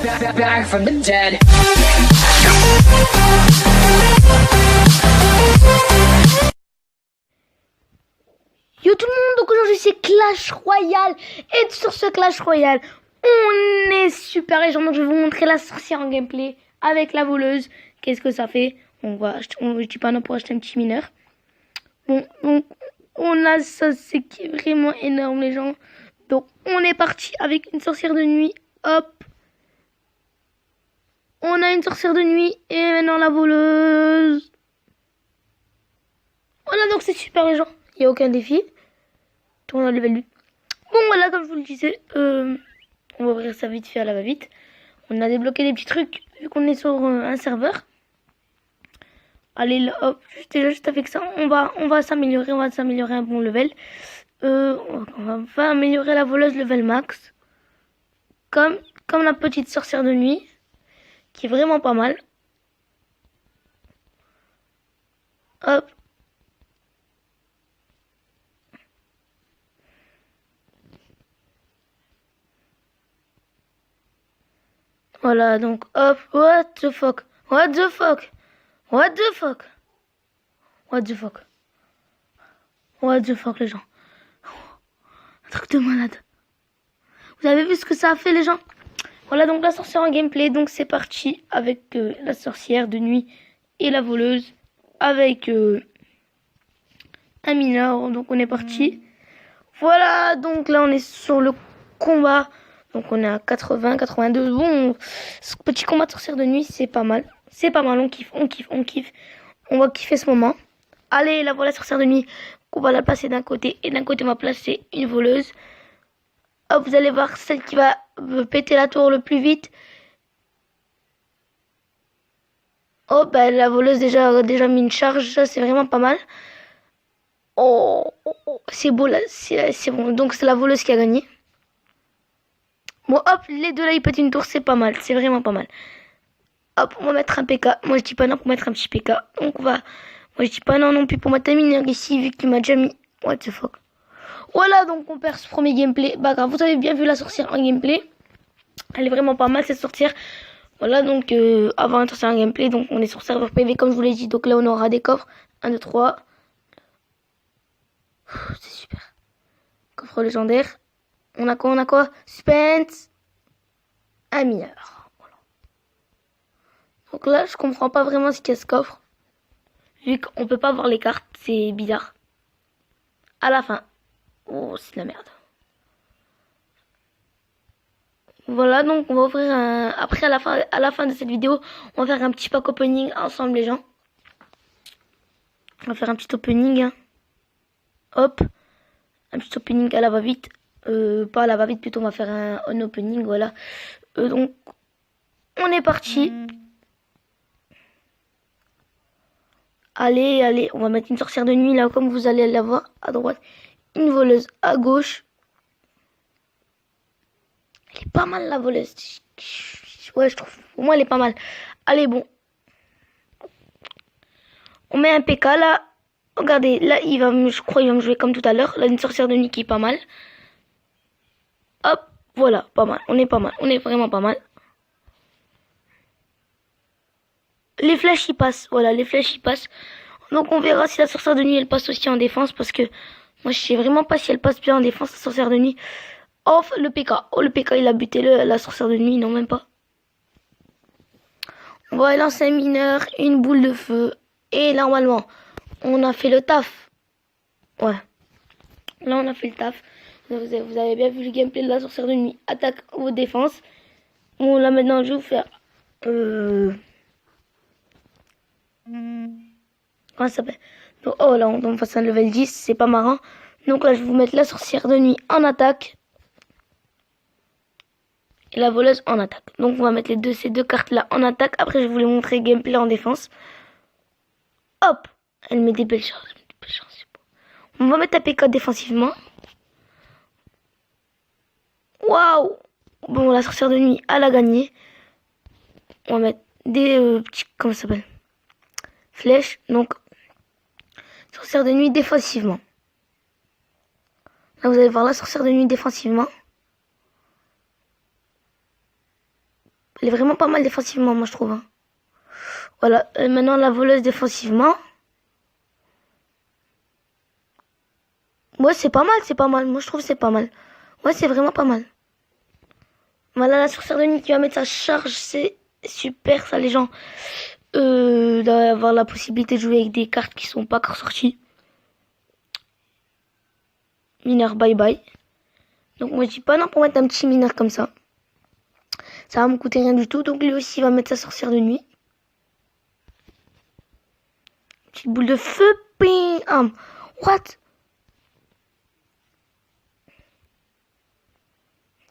back from the dead. Yo tout le monde, donc aujourd'hui c'est Clash Royale. Et sur ce Clash Royale, on est super léger. Donc je vais vous montrer la sorcière en gameplay avec la voleuse. Qu'est-ce que ça fait? Je dis pas non pour acheter un petit mineur. Bon, donc on a ça, c'est qui est vraiment énorme les gens. Donc on est parti avec une sorcière de nuit. Hop. On a une sorcière de nuit et maintenant la voleuse. Voilà, donc c'est super les gens. Il n'y a aucun défi. Tout on a level 8. Bon voilà, comme je vous le disais, on va ouvrir ça vite fait à la va-vite. On a débloqué des petits trucs vu qu'on est sur un serveur. Allez là, hop, juste avec ça, on va s'améliorer, un bon level. On va améliorer la voleuse level max. Comme la petite sorcière de nuit, qui est vraiment pas mal. Hop. Voilà, donc hop, what the fuck, what the fuck, what the fuck, what the fuck, what the fuck les gens. Un truc de malade. Vous avez vu ce que ça a fait les gens? Voilà donc la sorcière en gameplay, donc c'est parti avec la sorcière de nuit et la voleuse avec un mineur, donc on est parti. Voilà, donc là on est sur le combat. Donc on est à 80, 82. Bon, ce petit combat de sorcière de nuit, c'est pas mal. C'est pas mal, on kiffe. On va kiffer ce moment. Allez, la voilà sorcière de nuit. On va la placer d'un côté. Et d'un côté, on va placer une voleuse. Hop, vous allez voir celle qui va péter la tour le plus vite. Oh, bah la voleuse déjà mis une charge. Ça, c'est vraiment pas mal. Oh, c'est beau là. C'est bon. Donc c'est la voleuse qui a gagné. Bon hop, les deux là ils pètent une tour, c'est pas mal, c'est vraiment pas mal. Hop, on va mettre un PK, moi je dis pas non pour mettre un petit PK. Donc moi je dis pas non non plus pour mettre un mineur ici vu qu'il m'a déjà mis. What the fuck. Voilà, donc on perd ce premier gameplay. Bah grave, vous avez bien vu la sorcière en gameplay. Elle est vraiment pas mal cette sorcière. Voilà, donc avant la sorcière en gameplay, donc on est sur serveur PV comme je vous l'ai dit. Donc là on aura des coffres, 1, 2, 3. C'est super. Coffre légendaire. On a quoi? Suspense. Un mineur. Voilà. Donc là, je comprends pas vraiment ce qu'il y a ce coffre. Vu qu'on peut pas voir les cartes, c'est bizarre. À la fin. Oh, c'est de la merde. Voilà, donc on va ouvrir un... Après, à la fin de cette vidéo, on va faire un petit pack opening ensemble, les gens. On va faire un petit opening. Hein. Hop. Un petit opening à la va-vite. Pas à la va-vite, plutôt on va faire un opening, voilà. Donc, on est parti. Allez, on va mettre une sorcière de nuit là, comme vous allez la voir à droite. Une voleuse à gauche. Elle est pas mal la voleuse. Ouais, je trouve. Pour moi, elle est pas mal. Allez, bon. On met un PK là. Regardez, là, je crois qu'il va me jouer comme tout à l'heure. Là, une sorcière de nuit qui est pas mal. Hop, voilà, pas mal. On est pas mal. On est vraiment pas mal. Les flèches, ils passent. Voilà, les flèches, ils passent. Donc, on verra si la sorcière de nuit, elle passe aussi en défense. Parce que moi, je sais vraiment pas si elle passe bien en défense, la sorcière de nuit. Oh, le PK. Oh, le PK, il a buté la sorcière de nuit. Non, même pas. On va lancer un mineur, une boule de feu. Et normalement, on a fait le taf. Ouais. Là, on a fait le taf. Vous avez bien vu le gameplay de la sorcière de nuit. Attaque ou défense. Bon, là, maintenant, je vais vous faire... Comment ça s'appelle? Oh, là, on passe un level 10. C'est pas marrant. Donc là, je vais vous mettre la sorcière de nuit en attaque. Et la voleuse en attaque. Donc, on va mettre ces deux cartes-là en attaque. Après, je vais vous les montrer gameplay en défense. Hop! Elle met des belles choses. On va mettre APK défensivement. Waouh! Bon, la sorcière de nuit, elle a gagné. On va mettre des petits... Comment ça s'appelle? Flèches. Donc, sorcière de nuit défensivement. Là, vous allez voir la sorcière de nuit défensivement. Elle est vraiment pas mal défensivement, moi je trouve. Hein. Voilà, maintenant la voleuse défensivement. Ouais, c'est pas mal, c'est pas mal. Moi je trouve que c'est pas mal. Ouais, c'est vraiment pas mal. Voilà la sorcière de nuit qui va mettre sa charge, c'est super ça les gens. D'avoir la possibilité de jouer avec des cartes qui sont pas encore sorties. Mineur bye bye. Donc moi je dis pas non pour mettre un petit mineur comme ça. Ça va me coûter rien du tout. Donc lui aussi va mettre sa sorcière de nuit. Petite boule de feu. Ping. What?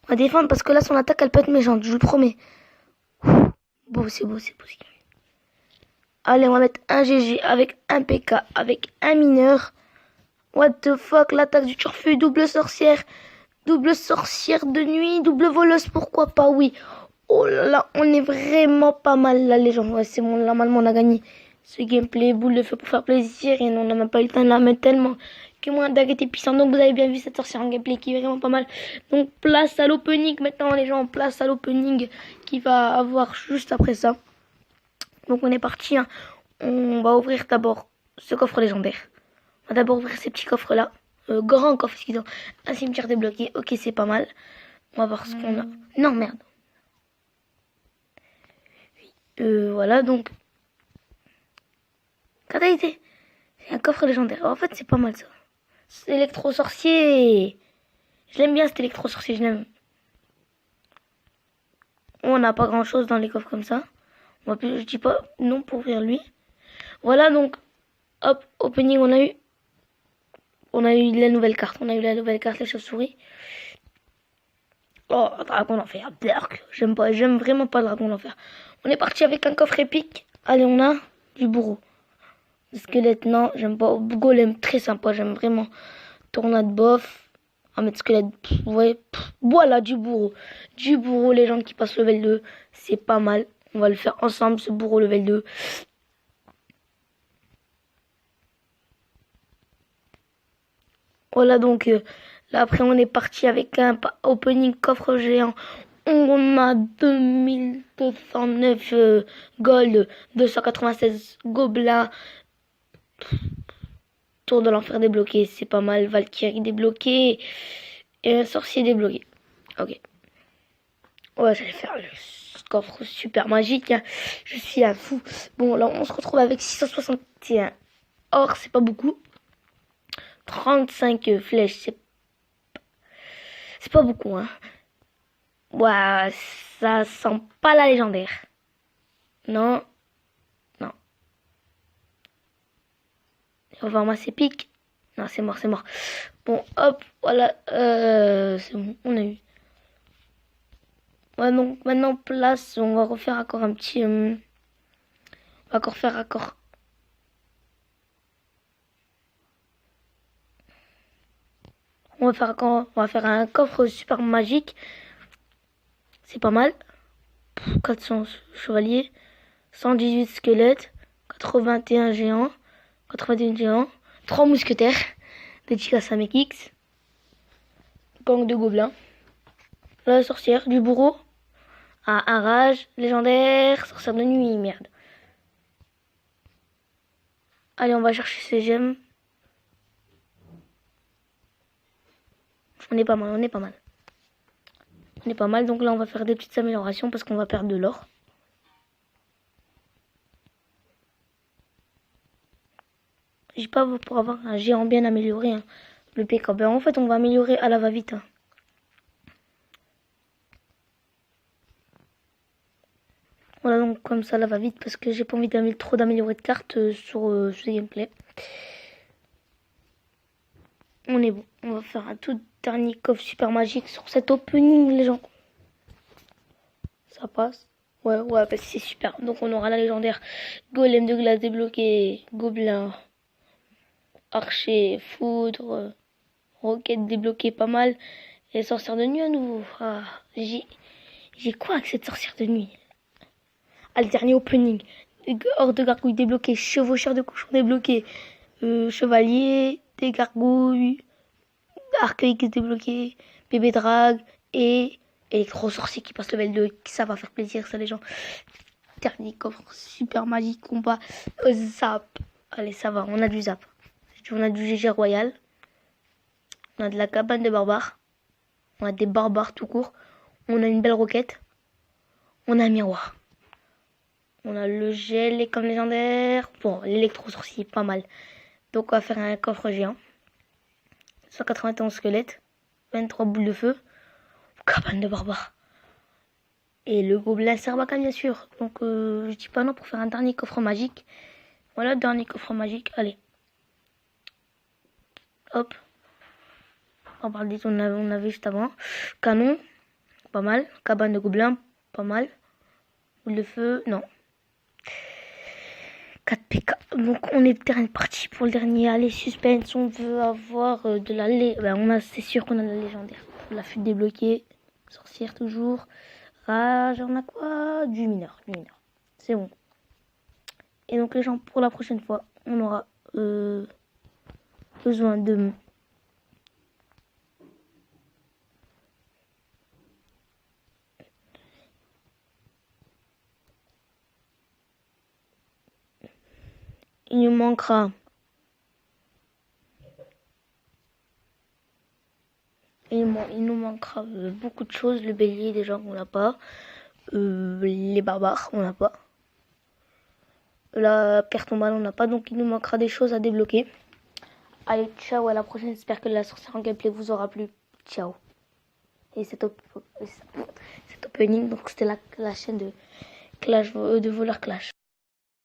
On va défendre parce que là son attaque elle peut être méchante. Je vous le promets. Bon c'est beau, c'est beau. Allez on va mettre un GG avec un PK. Avec un mineur. What the fuck. L'attaque du turfu. Double sorcière. Double sorcière de nuit. Double voleuse. Pourquoi pas oui. Oh là là, on est vraiment pas mal là les gens. Ouais, c'est bon, normalement on a gagné ce gameplay. Boule de feu pour faire plaisir. Et on n'a même pas eu le temps de la mettre tellement que moi Dag était puissant. Donc vous avez bien vu cette sorcière en gameplay qui est vraiment pas mal. Donc place à l'opening maintenant les gens. Place à l'opening qui va avoir juste après ça. Donc on est parti. Hein. On va ouvrir d'abord ce coffre légendaire. On va d'abord ouvrir ces petits coffres là. Grand coffre, excusez-moi. Un cimetière débloqué. Ok, c'est pas mal. On va voir ce qu'on a. Non, merde. Voilà, donc. Quand t'as été c'est un coffre légendaire. En fait, c'est pas mal ça. C'est électro-sorcier. Je l'aime bien cet électro-sorcier, je l'aime. On n'a pas grand-chose dans les coffres comme ça. Je dis pas non pour ouvrir lui. Voilà, donc. Hop, opening, on a eu. On a eu la nouvelle carte. On a eu la nouvelle carte, les chauves-souris. Oh, dragon d'enfer. J'aime pas, j'aime vraiment pas le dragon d'enfer. On est parti avec un coffre épique. Allez, on a du bourreau. Le squelette, non, j'aime pas. Golem, très sympa, j'aime vraiment. Tornade, bof. On va mettre squelette, ouais. Voilà, du bourreau. Du bourreau, les gens qui passent level 2. C'est pas mal. On va le faire ensemble, ce bourreau level 2. Voilà, donc, là, après, on est parti avec un opening coffre géant. On a 2209 gold, 296 gobelins. Tour de l'enfer débloqué, c'est pas mal. Valkyrie débloqué. Et un sorcier débloqué. Ok. Ouais, j'allais faire le coffre super magique. Hein. Je suis un fou. Bon, là, on se retrouve avec 661 or, c'est pas beaucoup. 35 flèches, c'est pas beaucoup, hein. Ouais, ça sent pas la légendaire. Non. Non. On va ramasser pique. Non, c'est mort, c'est mort. Bon, hop, voilà. C'est bon, on a eu. Ouais, donc maintenant, place, on va refaire encore un petit... on va encore faire encore... On va faire un coffre super magique. C'est pas mal. 400 chevaliers. 118 squelettes. 81 géants. 81 géants. 3 mousquetaires. Des Chikasa Mekix. Gang de gobelins. La sorcière. Du bourreau. Ah, un rage. Légendaire. Sorcière de nuit. Merde. Allez, on va chercher ces gemmes. On est pas mal, on est pas mal. On est pas mal, donc là on va faire des petites améliorations parce qu'on va perdre de l'or. J'ai pas pour avoir un géant bien amélioré, hein, le PK. Ben, en fait on va améliorer à la va-vite. Hein. Voilà, donc comme ça, la va-vite parce que j'ai pas envie trop d'améliorer de cartes sur ce gameplay. On est bon, on va faire un tout dernier coffre super magique sur cet opening, les gens. Ça passe. Ouais, bah c'est super. Donc on aura la légendaire golem de glace débloqué, gobelin, archer, foudre, roquette débloquée pas mal. Et sorcière de nuit à nouveau. Ah, j'ai quoi avec cette sorcière de nuit? Ah, le dernier opening. Hors de gargouilles débloqué, chevaucheur de cochon débloqué, chevalier, des gargouilles, arc X débloqué, bébé drague et électro-sorcier qui passe level 2. Ça va faire plaisir, ça, les gens. Dernier coffre super magique, combat. Zap. Allez, ça va, on a du zap. On a du GG royal. On a de la cabane de barbares. On a des barbares tout court. On a une belle roquette. On a un miroir. On a le gel et comme légendaire. Bon, l'électro-sorcier, pas mal. Donc on va faire un coffre géant. 191 squelettes. 23 boules de feu. Cabane de barbares. Et le gobelin Sarbacane, bien sûr. Donc je dis pas non pour faire un dernier coffre magique. Voilà, dernier coffre magique. Allez. Hop. On parle des on avait juste avant. Canon. Pas mal. Cabane de gobelin. Pas mal. Boule de feu. Non. 4 PK. Donc on est parti pour le dernier. Allez, suspense. On veut avoir de la c'est sûr qu'on a la légendaire. La fuite débloquée. Sorcière toujours. Rage. On a quoi? Du mineur. C'est bon. Et donc les gens, pour la prochaine fois, on aura besoin de il nous manquera beaucoup de choses. Le bélier déjà on l'a pas, les barbares on n'a pas, la pierre tombale on n'a pas, donc il nous manquera des choses à débloquer. Allez, ciao, à la prochaine, j'espère que la sorcière en gameplay vous aura plu. Ciao. Et cet opening, donc c'était la chaîne de Clash, de Voleur Clash.